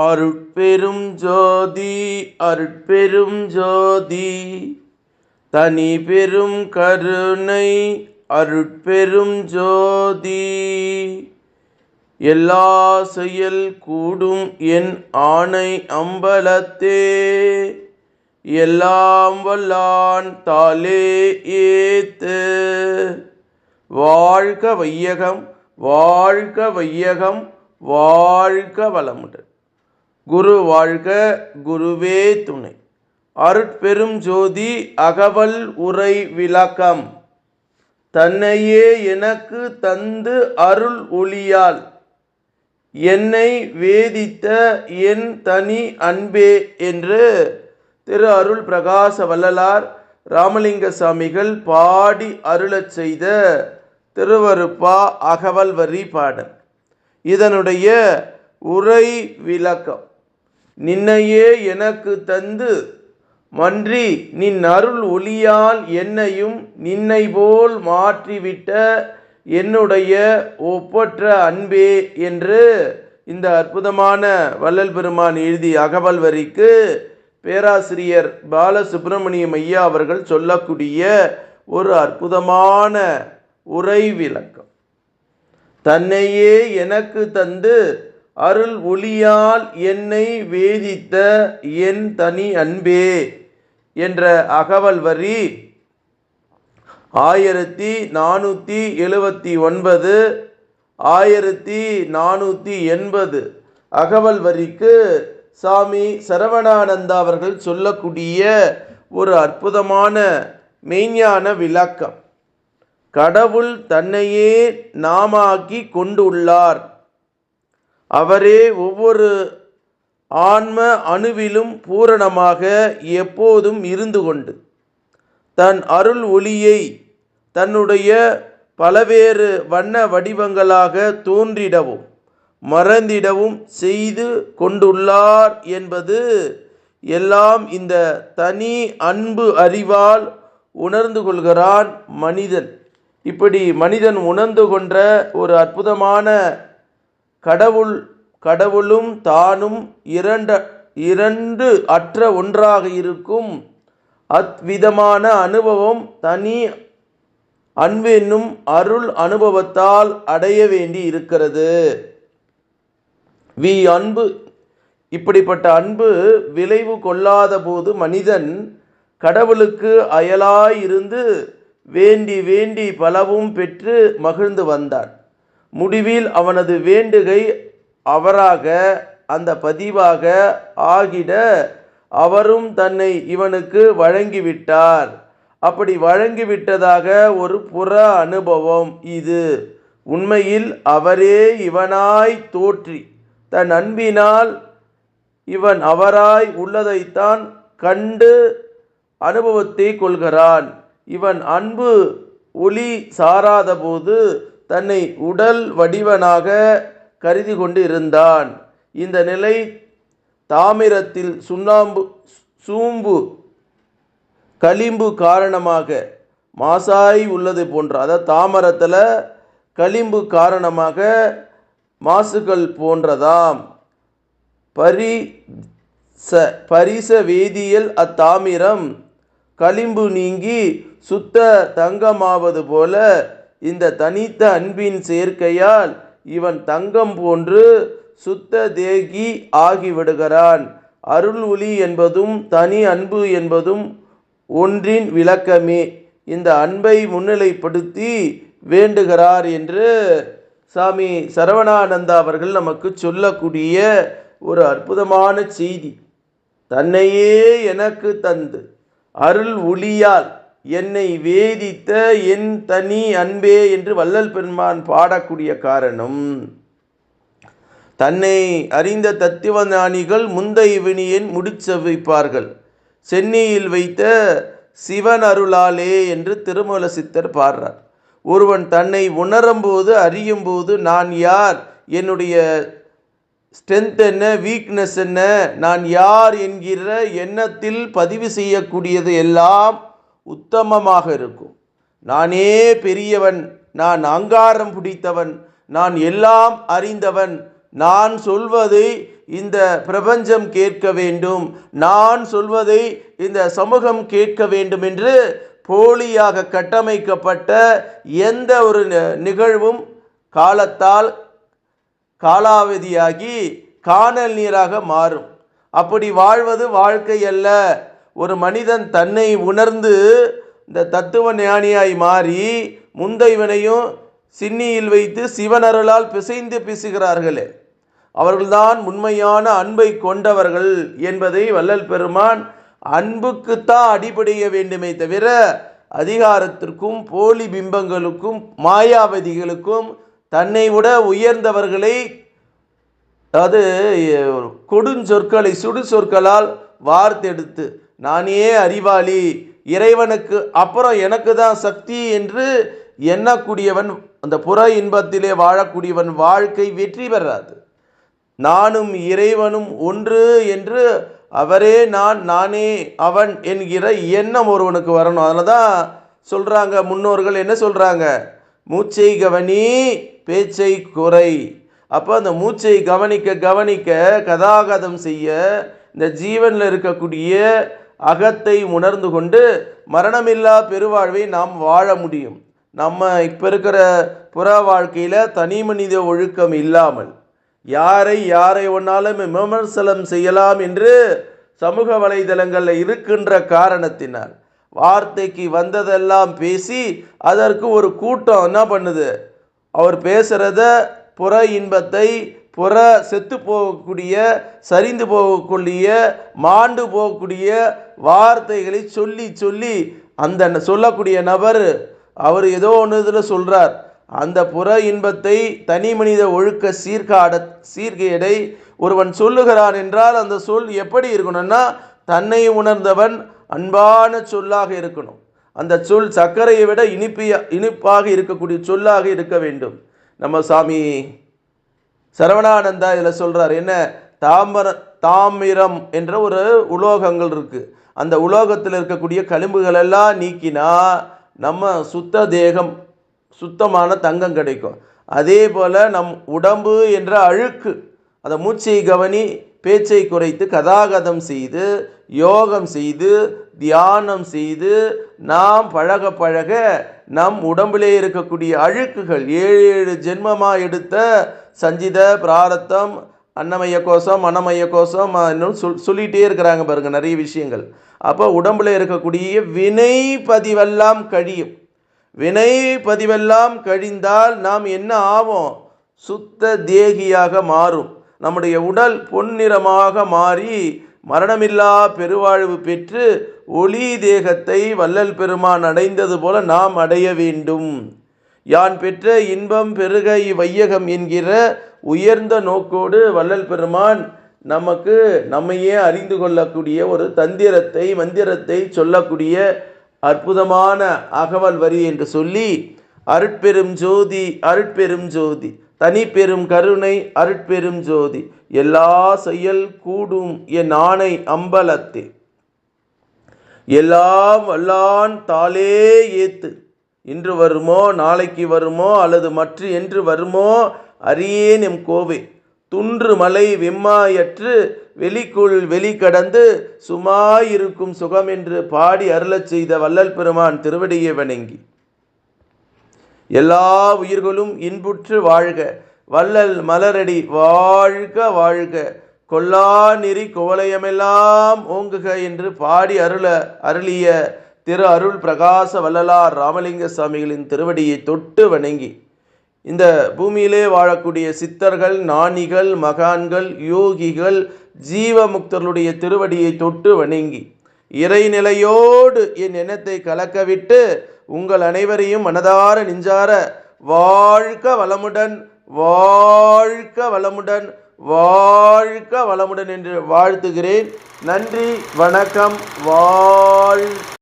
அருட்பெரும் ஜோதி அருட்பெரும் ஜோதி தனி பெரும் கருணை அருட்பெரும் ஜோதி. எல்லா செயல் கூடும் என் ஆணை அம்பலத்தே, எல்லாம் வல்லான் தாலே ஏத்து. வாழ்க வையகம் வாழ்க வையகம் வாழ்க வளமுடன். குரு வாழ்க குருவே துணை. அருட்பெரும் ஜோதி அகவல் உரை விளக்கம். தன்னையே எனக்கு தந்து அருள் ஒளியால் என்னை வேதித்த என் தனி அன்பே என்று திரு அருள் பிரகாச வள்ளலார் ராமலிங்க சாமிகள் பாடி அருளச் செய்த திருவருப்பா அகவல் வரி பாடல். இதனுடைய உரை விளக்கம். நின்னையே எனக்கு தந்து மன்றி நின் அருள் ஒளியால் என்னையும் நின்னை போல் மாற்றிவிட்ட என்னுடைய ஒப்பற்ற அன்பே என்று இந்த அற்புதமான வள்ளல் பெருமான் எழுதிய அகவல் வரிக்கு பேராசிரியர் பாலசுப்பிரமணியம் ஐயா அவர்கள் சொல்லக்கூடிய ஒரு அற்புதமான உரை விளக்கம். தன்னையே எனக்கு தந்து அருள் ஒளியால் என்னை வேதித்த என் தனி அன்பே என்ற அகவல் வரி 1479 1480 அகவல் வரிக்கு சாமி சரவணானந்தா அவர்கள் சொல்லக்கூடிய ஒரு அற்புதமான மெய்ஞான விளக்கம். கடவுள் தன்னையே நாமாக்கி கொண்டுள்ளார். அவரே ஒவ்வொரு ஆன்ம அணுவிலும் பூரணமாக எப்போதும் இருந்து கொண்டு தன் அருள் ஒளியை தன்னுடைய பலவேறு வண்ண வடிவங்களாக தோன்றிடவும் மறந்திடவும் செய்து கொண்டுள்ளார் என்பது எல்லாம் இந்த தனி அன்பு அறிவால் உணர்ந்து கொள்கிறான் மனிதன். இப்படி மனிதன் உணர்ந்து கொண்ட ஒரு அற்புதமான கடவுளும் தானும் இரண்டு அற்ற ஒன்றாக இருக்கும் அத்விதமான அனுபவம் தனி அன்பு என்னும் அருள் அனுபவத்தால் அடைய வேண்டி இருக்கிறது. அன்பு இப்படிப்பட்ட அன்பு விளைவு கொள்ளாத போது மனிதன் கடவுளுக்கு அயலாயிருந்து வேண்டி வேண்டி பலவும் பெற்று மகிழ்ந்து வந்தான். முடிவில் அவனது வேண்டுகை அவராக அந்த பதிவாக ஆகிட அவரும் தன்னை இவனுக்கு வழங்கிவிட்டார். அப்படி வழங்கிவிட்டதாக ஒரு புற அனுபவம் இது. உண்மையில் அவரே இவனாய் தோற்றி தன் அன்பினால் இவன் அவராய் உள்ளதைத்தான் கண்டு அனுபவத்தை கொள்கிறான். இவன் அன்பு ஒளி சாராத போது தன்னை உடல் வடிவனாக கருதி கொண்டு இருந்தான். இந்த நிலை தாமிரத்தில் சூம்பு களிம்பு காரணமாக மாசாய் உள்ளது போன்ற, அதாவது தாமரத்தில் களிம்பு காரணமாக மாசுகள் போன்றதாம். பரிச வேதியியல் அத்தாமிரம் களிம்பு நீங்கி சுத்த தங்கமாவது போல இந்த தனித்த அன்பின் சேர்க்கையால் இவன் தங்கம் போன்று சுத்த தேகி ஆகிவிடுகிறான். அருள் ஒளி என்பதும் தனி அன்பு என்பதும் ஒன்றின் விளக்கமே. இந்த அன்பை முன்னிலைப்படுத்தி வேண்டுகிறார் என்று சாமி சரவணானந்தா அவர்கள் நமக்கு சொல்லக்கூடிய ஒரு அற்புதமான செய்தி. தன்னையே எனக்கு தந்து அருள் ஒளியால் என்னை வேதித்த என் தனி அன்பே என்று வள்ளல் பெருமான் பாடக்கூடிய காரணம், தன்னை அறிந்த தத்துவ ஞானிகள் முந்தைய வினியன் முடிச்சவிப்பார்கள் சென்னியில் வைத்த சிவன் அருளாலே என்று திருமூல சித்தர் பாடுறார். ஒருவன் தன்னை உணரும்போது அறியும்போது நான் யார், என்னுடைய ஸ்ட்ரென்த் என்ன, வீக்னஸ் என்ன, நான் யார் என்கிற எண்ணத்தில் பதிவு செய்யக்கூடியது எல்லாம் உத்தமமாக இருக்கும். நானே பெரியவன், நான் அங்காரம் பிடித்தவன், நான் எல்லாம் அறிந்தவன், நான் சொல்வதை இந்த பிரபஞ்சம் கேட்க வேண்டும், நான் சொல்வதை இந்த சமூகம் கேட்க வேண்டும் என்று போலியாக கட்டமைக்கப்பட்ட எந்த ஒரு நிகழ்வும் காலத்தால் காலாவதியாகி காணல் நீராக மாறும். அப்படி வாழ்வது வாழ்க்கை அல்ல. ஒரு மனிதன் தன்னை உணர்ந்து இந்த தத்துவ ஞானியாய் மாறி முந்தைவனையும் சின்னியில் வைத்து சிவனருளால் பிசைந்து பேசுகிறார்களே, அவர்கள்தான் உண்மையான அன்பை கொண்டவர்கள் என்பதை வள்ளல் பெருமான் அன்புக்குத்தான் அடிபடைய வேண்டுமே தவிர அதிகாரத்திற்கும் போலி பிம்பங்களுக்கும் மாயாவதிகளுக்கும் தன்னை விட உயர்ந்தவர்களை, அதாவது கொடுஞ்சொற்களை சுடு சொற்களால் வார்த்தெடுத்து நானே அறிவாளி, இறைவனுக்கு அப்புறம் எனக்கு தான் சக்தி என்று எண்ணக்கூடியவன், அந்த புற இன்பத்திலே வாழக்கூடியவன் வாழ்க்கை வெற்றி பெறாது. நானும் இறைவனும் ஒன்று என்று அவரே நான் நானே அவன் என்கிற எண்ணம் ஒருவனுக்கு வரணும். அதில் தான் சொல்கிறாங்க முன்னோர்கள் என்ன சொல்கிறாங்க, மூச்சை கவனி பேச்சை குறை. அப்போ அந்த மூச்சை கவனிக்க கவனிக்க கதாகதம் செய்ய இந்த ஜீவனில் இருக்கக்கூடிய அகத்தை உணர்ந்து கொண்டு மரணமில்லா பெருவாழ்வை நாம் வாழ முடியும். நம்ம இப்போ இருக்கிற புற வாழ்க்கையில் தனி மனித ஒழுக்கம் இல்லாமல் யாரை ஒன்றாலும் விமர்சனம் செய்யலாம் என்று சமூக வலைதளங்களில் இருக்கின்ற காரணத்தினால் வார்த்தைக்கு வந்ததெல்லாம் பேசி அதற்கு ஒரு கூட்டம் என்ன பண்ணுது, அவர் பேசுகிறத புற இன்பத்தை, புற செத்து போகக்கூடிய சரிந்து போகக்கூடிய மாண்டு போகக்கூடிய வார்த்தைகளை சொல்லி சொல்லி அந்த சொல்லக்கூடிய நபர் அவர் ஏதோ ஒன்று இதில் சொல்கிறார், அந்த புற இன்பத்தை தனி மனித ஒழுக்க சீர்கேடை ஒருவன் சொல்லுகிறான் என்றால் அந்த சொல் எப்படி இருக்கணும்னா தன்னை உணர்ந்தவன் அன்பான சொல்லாக இருக்கணும். அந்த சொல் சர்க்கரையை விட இனிப்பாக இருக்கக்கூடிய சொல்லாக இருக்க வேண்டும். நம்ம சாமி சரவணானந்தா இதில் சொல்கிறார், என்ன தாமிரம் என்ற ஒரு உலோகங்கள் இருக்குது, அந்த உலோகத்தில் இருக்கக்கூடிய களிம்புகளெல்லாம் நீக்கினா நம்ம சுத்த தேகம் சுத்தமான தங்கம் கிடைக்கும். அதே போல் நம் உடம்பு என்ற அழுக்கு, அந்த மூச்சை கவனி பேச்சை குறைத்து கதாகதம் செய்து யோகம் செய்து தியானம் செய்து நாம் பழக பழக நம் உடம்பிலே இருக்கக்கூடிய அழுக்குகள் 7 ஜென்மமாக எடுத்த சஞ்சித பிராரத்தம் அன்னமய கோஷம் மனமய கோஷம் இன்னும் சொல்லிகிட்டே இருக்கிறாங்க பாருங்க நிறைய விஷயங்கள். அப்போ உடம்புல இருக்கக்கூடிய வினை பதிவெல்லாம் கழியும். வினை பதிவெல்லாம் கழிந்தால் நாம் என்ன ஆவோம், சுத்த தேகியாக மாறும். நம்முடைய உடல் பொன்னிறமாக மாறி மரணமில்லா பெருவாழ்வு பெற்று ஒளி தேகத்தை வள்ளல் பெருமான் அடைந்தது போல நாம் அடைய வேண்டும். யான் பெற்ற இன்பம் பெருக இவ்வையகம் என்கிற உயர்ந்த நோக்கோடு வள்ளல் பெருமான் நமக்கு நம்மையே அறிந்து கொள்ளக்கூடிய ஒரு மந்திரத்தை சொல்லக்கூடிய அற்புதமான அகவல் வரி என்று சொல்லி, அருட்பெரும் ஜோதி அருட்பெரும் ஜோதி தனி பெரும் கருணை அருட்பெரும் ஜோதி எல்லா செயல் கூடும் என் ஆணை அம்பலத்தே எல்லாம் வல்லான் தாளே ஏத்து இன்று வருமோ நாளைக்கு வருமோ அல்லது மற்ற என்று வருமோ அறியேன் எம் கோவே துன்று மலை வெம்மாயற்று வெளிக்குள் வெளி கடந்து சுமாயிருக்கும் சுகம் என்று பாடி அருளச் செய்த வள்ளல் பெருமான் திருவடியை வணங்கி எல்லா உயிர்களும் இன்புற்று வாழ்க, வள்ளல் மலரடி வாழ்க வாழ்க, கொல்லா நெறி குவலயமெல்லாம் ஓங்குக என்று பாடி அருளிய திரு அருள் பிரகாச வள்ளலார் ராமலிங்க சாமிகளின் திருவடியை தொட்டு வணங்கி இந்த பூமியிலே வாழக்கூடிய சித்தர்கள் ஞானிகள் மகான்கள் யோகிகள் ஜீவமுக்தர்களுடைய திருவடியை தொட்டு வணங்கி இறைநிலையோடு என் எண்ணத்தை கலக்கவிட்டு உங்கள் அனைவரையும் மனதார நெஞ்சார வாழ்க வளமுடன் வாழ்க வளமுடன் வாழ்க வளமுடன் என்று வாழ்த்துகிறேன். நன்றி, வணக்கம், வாழ்க.